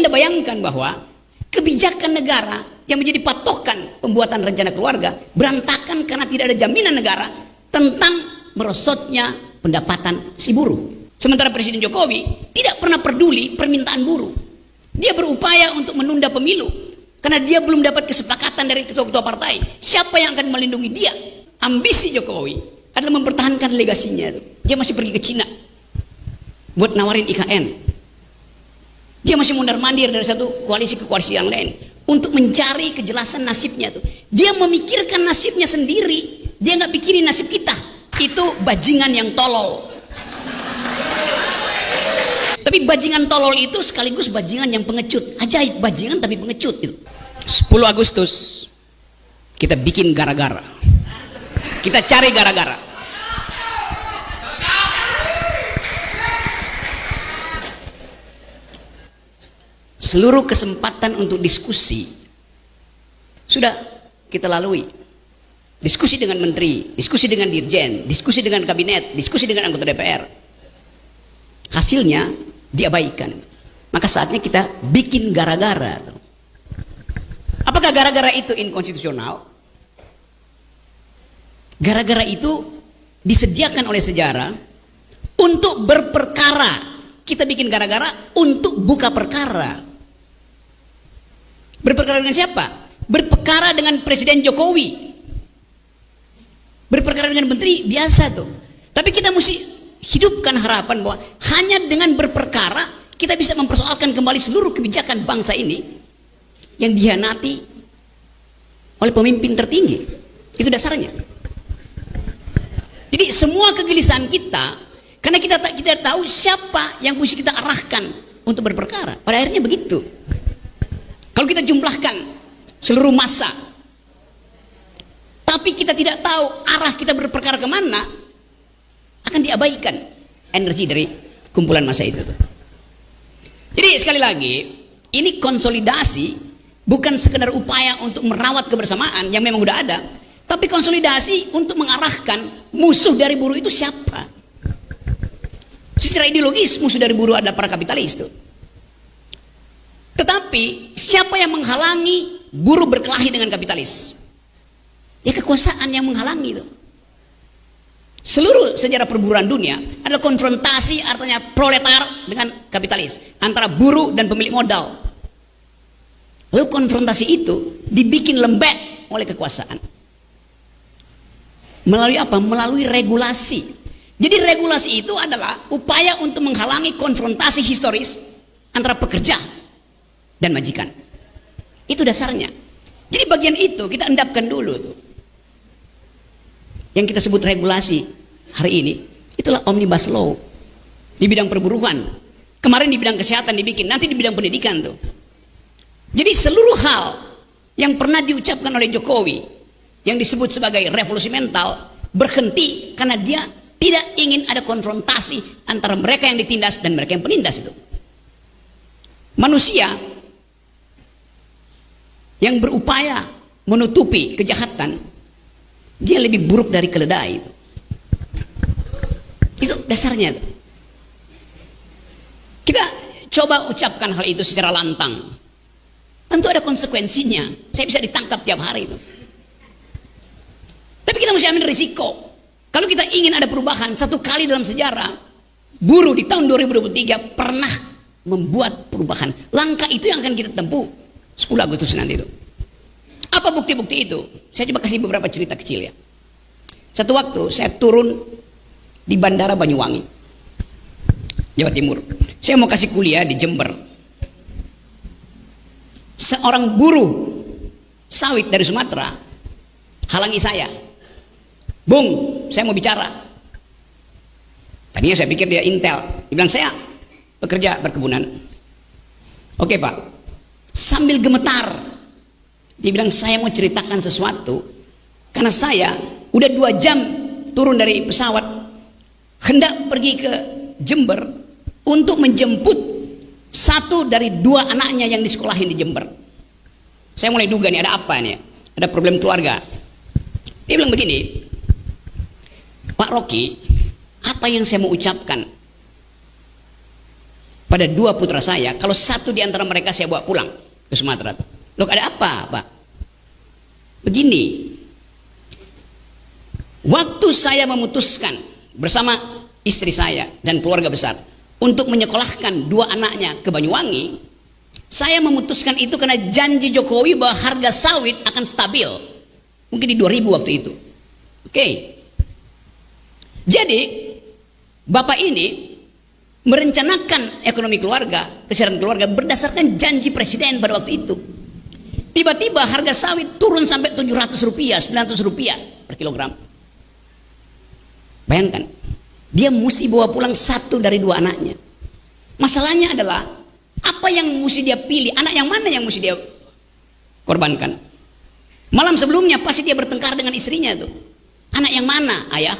Anda bayangkan bahwa kebijakan negara yang menjadi patokan pembuatan rencana keluarga berantakan karena tidak ada jaminan negara tentang merosotnya pendapatan si buruh. Sementara Presiden Jokowi tidak pernah peduli permintaan buruh. Dia berupaya untuk menunda pemilu karena dia belum dapat kesepakatan dari ketua-ketua partai. Siapa yang akan melindungi dia? Ambisi Jokowi adalah mempertahankan legasinya. Dia masih pergi ke Cina buat nawarin IKN. Dia masih mondar-mandir dari satu koalisi ke koalisi yang lain untuk mencari kejelasan nasibnya tuh. Dia memikirkan nasibnya sendiri. Dia nggak pikirin nasib kita. Itu bajingan yang tolol. Tapi bajingan tolol itu sekaligus bajingan yang pengecut. Ajaib, bajingan tapi pengecut itu. 10 Agustus kita bikin gara-gara. Kita cari gara-gara. Seluruh kesempatan untuk diskusi sudah kita lalui. Diskusi dengan menteri, diskusi dengan dirjen, diskusi dengan kabinet, diskusi dengan anggota DPR. Hasilnya diabaikan. Maka saatnya kita bikin gara-gara. Apakah gara-gara itu inkonstitusional? Gara-gara itu disediakan oleh sejarah untuk berperkara. Kita bikin gara-gara untuk buka perkara. Berperkara dengan siapa? Berperkara dengan Presiden Jokowi. Berperkara dengan menteri biasa tuh. Tapi kita mesti hidupkan harapan bahwa hanya dengan berperkara kita bisa mempersoalkan kembali seluruh kebijakan bangsa ini yang dihianati oleh pemimpin tertinggi. Itu dasarnya. Jadi semua kegelisahan kita karena kita tidak tahu siapa yang mesti kita arahkan untuk berperkara. Pada akhirnya begitu. Kalau kita jumlahkan seluruh massa, tapi kita tidak tahu arah kita berperkara kemana, akan diabaikan energi dari kumpulan massa itu. Jadi sekali lagi, ini konsolidasi bukan sekedar upaya untuk merawat kebersamaan yang memang sudah ada, tapi konsolidasi untuk mengarahkan musuh dari buruh itu siapa. Secara ideologis musuh dari buruh adalah para kapitalis itu. Tetapi siapa yang menghalangi buruh berkelahi dengan kapitalis? Ya kekuasaan yang menghalangi itu. Seluruh sejarah perburuan dunia adalah konfrontasi artinya proletar dengan kapitalis, antara buruh dan pemilik modal. Lalu konfrontasi itu dibikin lembek oleh kekuasaan. Melalui apa? Melalui regulasi. Jadi regulasi itu adalah upaya untuk menghalangi konfrontasi historis antara pekerja dan majikan. Itu dasarnya. Jadi bagian itu kita endapkan dulu tuh. Yang kita sebut regulasi hari ini itulah omnibus law di bidang perburuan. Kemarin di bidang kesehatan dibikin, nanti di bidang pendidikan tuh. Jadi seluruh hal yang pernah diucapkan oleh Jokowi yang disebut sebagai revolusi mental berhenti karena dia tidak ingin ada konfrontasi antara mereka yang ditindas dan mereka yang penindas itu. Manusia yang berupaya menutupi kejahatan, dia lebih buruk dari keledai itu. Itu dasarnya itu. Kita coba ucapkan hal itu secara lantang. Tentu ada konsekuensinya. Saya bisa ditangkap tiap hari itu. Tapi kita mesti ambil risiko. Kalau kita ingin ada perubahan, satu kali dalam sejarah buruh di tahun 2023 pernah membuat perubahan. Langkah itu yang akan kita tempuh 10 Agustus nanti itu. Apa bukti-bukti itu? Saya coba kasih beberapa cerita kecil ya. Satu waktu saya turun di Bandara Banyuwangi, Jawa Timur. Saya mau kasih kuliah di Jember. Seorang buruh sawit dari Sumatera halangi saya. Bung, saya mau bicara. Tadinya saya pikir dia intel. Dia bilang, saya pekerja perkebunan. Oke Pak. Sambil gemetar, dia bilang, saya mau ceritakan sesuatu. Karena saya udah 2 jam turun dari pesawat, hendak pergi ke Jember untuk menjemput satu dari 2 anaknya yang disekolahin di Jember. Saya mulai duga nih, ada apa nih? Ada problem keluarga. Dia bilang begini, Pak Rocky, apa yang saya mau ucapkan pada dua putra saya, kalau satu di antara mereka saya bawa pulang ke Sumatera. Loh, ada apa, Pak? Begini, waktu saya memutuskan bersama istri saya dan keluarga besar untuk menyekolahkan dua anaknya ke Banyuwangi, saya memutuskan itu karena janji Jokowi bahwa harga sawit akan stabil. Mungkin di 2000 waktu itu. Oke. Jadi, Bapak ini merencanakan ekonomi keluarga, kesehatan keluarga berdasarkan janji presiden pada waktu itu. Tiba-tiba harga sawit turun sampai 700 rupiah, 900 rupiah per kilogram. Bayangkan, dia mesti bawa pulang satu dari dua anaknya. Masalahnya adalah, apa yang mesti dia pilih? Anak yang mana yang mesti dia korbankan? Malam sebelumnya pasti dia bertengkar dengan istrinya tuh. Anak yang mana, ayah?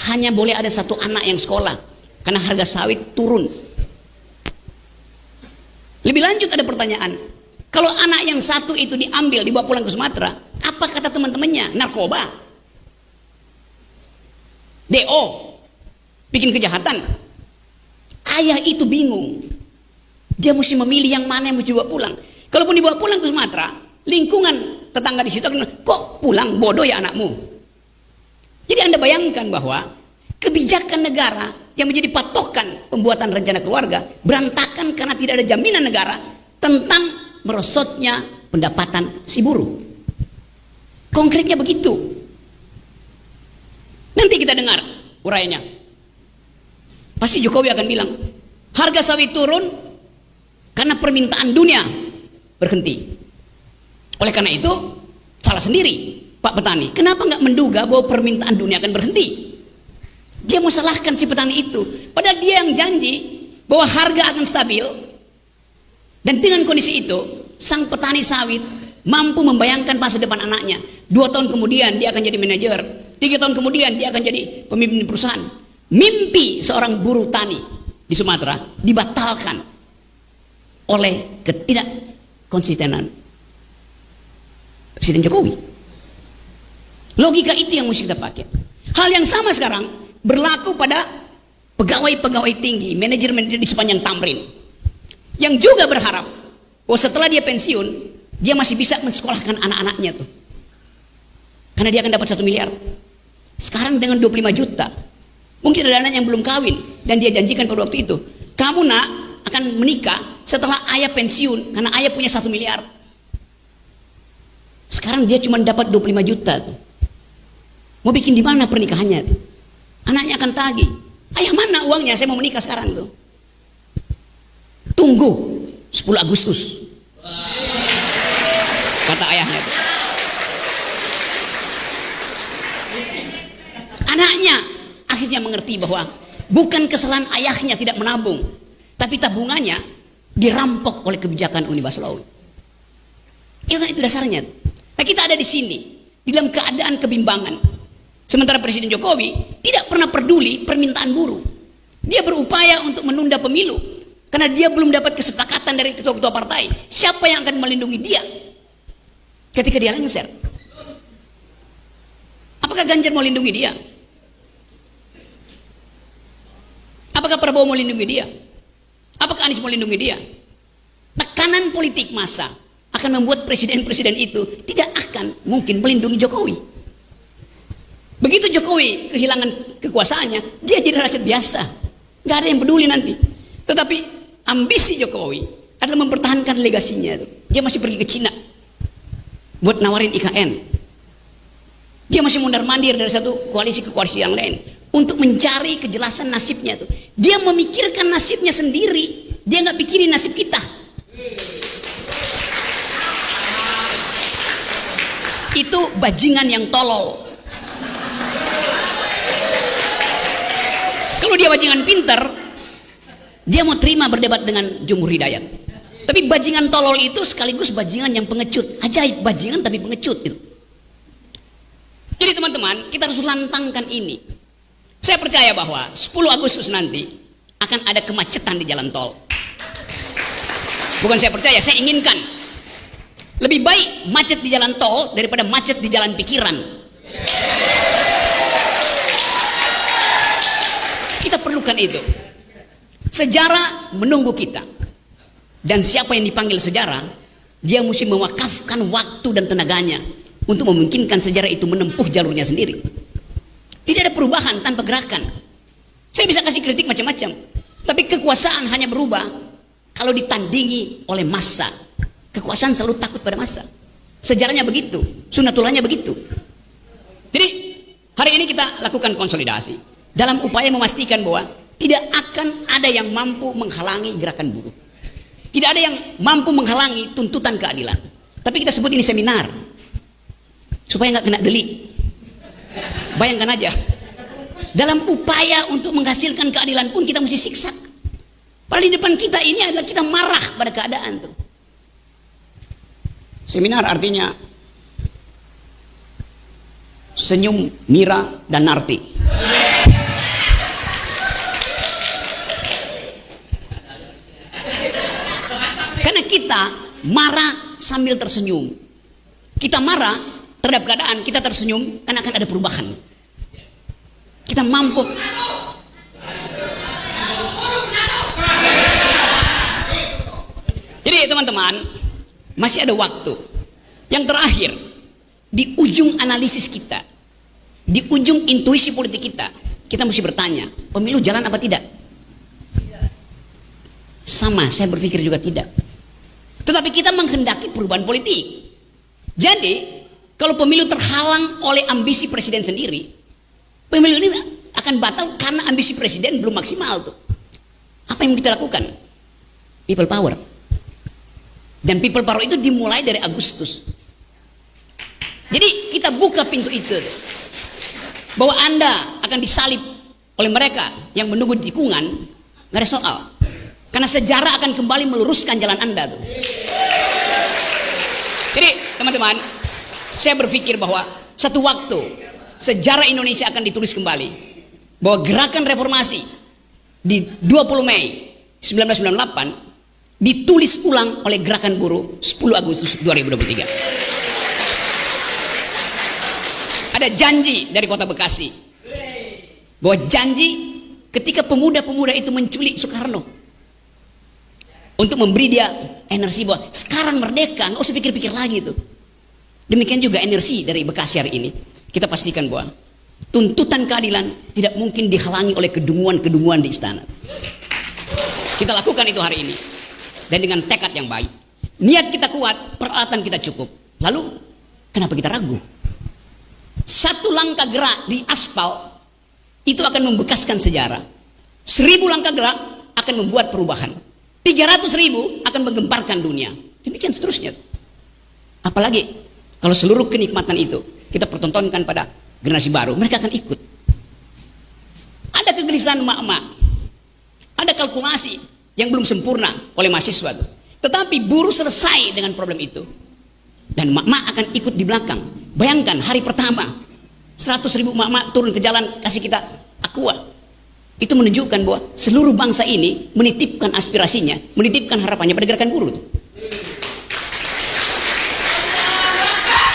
Hanya boleh ada satu anak yang sekolah, karena harga sawit turun. Lebih lanjut ada pertanyaan, kalau anak yang satu itu diambil, dibawa pulang ke Sumatera, apa kata teman-temannya? Narkoba, DO, bikin kejahatan. Ayah itu bingung, dia mesti memilih yang mana yang mesti dibawa pulang. Kalaupun dibawa pulang ke Sumatera, lingkungan tetangga di situ akan, kok pulang, bodoh ya anakmu. Jadi Anda bayangkan bahwa kebijakan negara yang menjadi patokan pembuatan rencana keluarga berantakan karena tidak ada jaminan negara tentang merosotnya pendapatan si buruh. Konkretnya begitu. Nanti kita dengar uraiannya. Pasti Jokowi akan bilang, harga sawit turun karena permintaan dunia berhenti. Oleh karena itu, salah sendiri Pak petani. Kenapa nggak menduga bahwa permintaan dunia akan berhenti? Dia mau salahkan si petani itu. Padahal dia yang janji bahwa harga akan stabil. Dan dengan kondisi itu, sang petani sawit mampu membayangkan masa depan anaknya. 2 tahun kemudian dia akan jadi manajer. 3 tahun kemudian dia akan jadi pemimpin perusahaan. Mimpi seorang buruh tani di Sumatera dibatalkan oleh ketidakkonsistenan Presiden Jokowi. Logika itu yang mesti kita pakai. Hal yang sama sekarang berlaku pada pegawai-pegawai tinggi, manajer-manajer di sepanjang Tamrin, yang juga berharap bahwa setelah dia pensiun, dia masih bisa mensekolahkan anak-anaknya tuh, karena dia akan dapat 1 miliar. Sekarang dengan 25 juta, mungkin ada anak yang belum kawin, dan dia janjikan pada waktu itu, kamu nak akan menikah setelah ayah pensiun, karena ayah punya 1 miliar. Sekarang dia cuma dapat 25 juta tuh. Mau bikin di mana pernikahannya tuh? Anaknya akan tagih, ayah mana uangnya, saya mau menikah sekarang tuh. Tunggu 10 Agustus, kata ayahnya tuh. Anaknya akhirnya mengerti bahwa bukan kesalahan ayahnya tidak menabung, tapi tabungannya dirampok oleh kebijakan Omnibus Law. Ya kan, itu dasarnya. Nah, kita ada di sini di dalam keadaan kebimbangan. Sementara Presiden Jokowi tidak pernah peduli permintaan buruh. Dia berupaya untuk menunda pemilu karena dia belum dapat kesepakatan dari ketua-ketua partai. Siapa yang akan melindungi dia ketika dia lengser? Apakah Ganjar mau lindungi dia? Apakah Prabowo mau lindungi dia? Apakah Anies mau lindungi dia? Tekanan politik massa akan membuat presiden-presiden itu tidak akan mungkin melindungi Jokowi. Begitu Jokowi kehilangan kekuasaannya, dia jadi rakyat biasa, nggak ada yang peduli nanti. Tetapi ambisi Jokowi adalah mempertahankan legasinya. Dia masih pergi ke Cina buat nawarin IKN. Dia masih mundar-mandir dari satu koalisi ke koalisi yang lain untuk mencari kejelasan nasibnya. Dia memikirkan nasibnya sendiri, dia nggak pikirin nasib kita. Itu bajingan yang tolol. Kalau dia bajingan pinter, dia mau terima berdebat dengan Jumhur Hidayat. Tapi bajingan tolol itu sekaligus bajingan yang pengecut. Ajaib, bajingan tapi pengecut itu. Jadi teman-teman, kita harus lantangkan ini. Saya percaya bahwa 10 Agustus nanti akan ada kemacetan di jalan tol. Bukan saya percaya, saya inginkan. Lebih baik macet di jalan tol daripada macet di jalan pikiran. Kita perlukan itu. Sejarah menunggu kita. Dan siapa yang dipanggil sejarah, dia mesti mewakafkan waktu dan tenaganya untuk memungkinkan sejarah itu menempuh jalurnya sendiri. Tidak ada perubahan tanpa gerakan. Saya bisa kasih kritik macam-macam, tapi kekuasaan hanya berubah kalau ditandingi oleh massa. Kekuasaan selalu takut pada massa. Sejarahnya begitu, sunatullahnya begitu. Jadi hari ini kita lakukan konsolidasi dalam upaya memastikan bahwa tidak akan ada yang mampu menghalangi gerakan buruh. Tidak ada yang mampu menghalangi tuntutan keadilan. Tapi kita sebut ini seminar supaya nggak kena delik. Bayangkan aja, dalam upaya untuk menghasilkan keadilan pun kita mesti siksa. Padahal di depan kita ini adalah kita marah pada keadaan tuh. Seminar artinya senyum, Mira, dan Narti. Karena kita marah sambil tersenyum. Kita marah terhadap keadaan, kita tersenyum karena akan ada perubahan. Kita mampu. Jadi teman-teman, masih ada waktu. Yang terakhir, di ujung analisis kita, di ujung intuisi politik kita mesti bertanya, pemilu jalan apa tidak? Sama, saya berpikir juga tidak. Tetapi kita menghendaki perubahan politik. Jadi, kalau pemilu terhalang oleh ambisi presiden sendiri, pemilu ini akan batal karena ambisi presiden belum maksimal tuh. Apa yang kita lakukan? People power. Dan people power itu dimulai dari Agustus. Jadi kita buka pintu itu tuh. Bahwa Anda akan disalib oleh mereka yang menunggu di tikungan, nggak ada soal. Karena sejarah akan kembali meluruskan jalan Anda tuh. Jadi teman-teman, saya berpikir bahwa satu waktu sejarah Indonesia akan ditulis kembali. Bahwa gerakan reformasi di 20 Mei 1998 ditulis ulang oleh gerakan buruh 10 Agustus 2023. Ada janji dari Kota Bekasi bahwa janji ketika pemuda-pemuda itu menculik Soekarno untuk memberi dia energi bahwa sekarang merdeka, nggak usah pikir-pikir lagi tuh. Demikian juga energi dari Bekasi hari ini. Kita pastikan bahwa tuntutan keadilan tidak mungkin dihalangi oleh kedunguan-kedunguan di istana. Kita lakukan itu hari ini. Dan dengan tekad yang baik. Niat kita kuat, peralatan kita cukup. Lalu, kenapa kita ragu? Satu langkah gerak di aspal, itu akan membekaskan sejarah. 1000 langkah gerak akan membuat perubahan. 300.000 akan menggemparkan dunia. Demikian seterusnya. Apalagi, kalau seluruh kenikmatan itu, kita pertontonkan pada generasi baru, mereka akan ikut. Ada kegelisahan emak-emak. Ada kalkulasi yang belum sempurna oleh mahasiswa itu. Tetapi buruh selesai dengan problem itu. Dan emak-emak akan ikut di belakang. Bayangkan hari pertama 100.000 emak-emak turun ke jalan kasih kita aqua. Itu menunjukkan bahwa seluruh bangsa ini menitipkan aspirasinya, menitipkan harapannya pada gerakan buruh.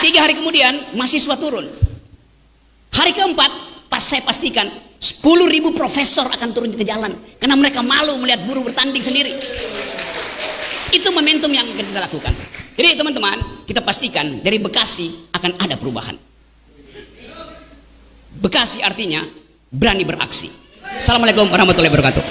3 hari kemudian mahasiswa turun. Hari keempat pas saya pastikan 10.000 profesor akan turun ke jalan karena mereka malu melihat buruh bertanding sendiri. Itu momentum yang akan kita lakukan. Jadi teman-teman, kita pastikan dari Bekasi akan ada perubahan. Bekasi artinya berani beraksi. Assalamualaikum warahmatullahi wabarakatuh.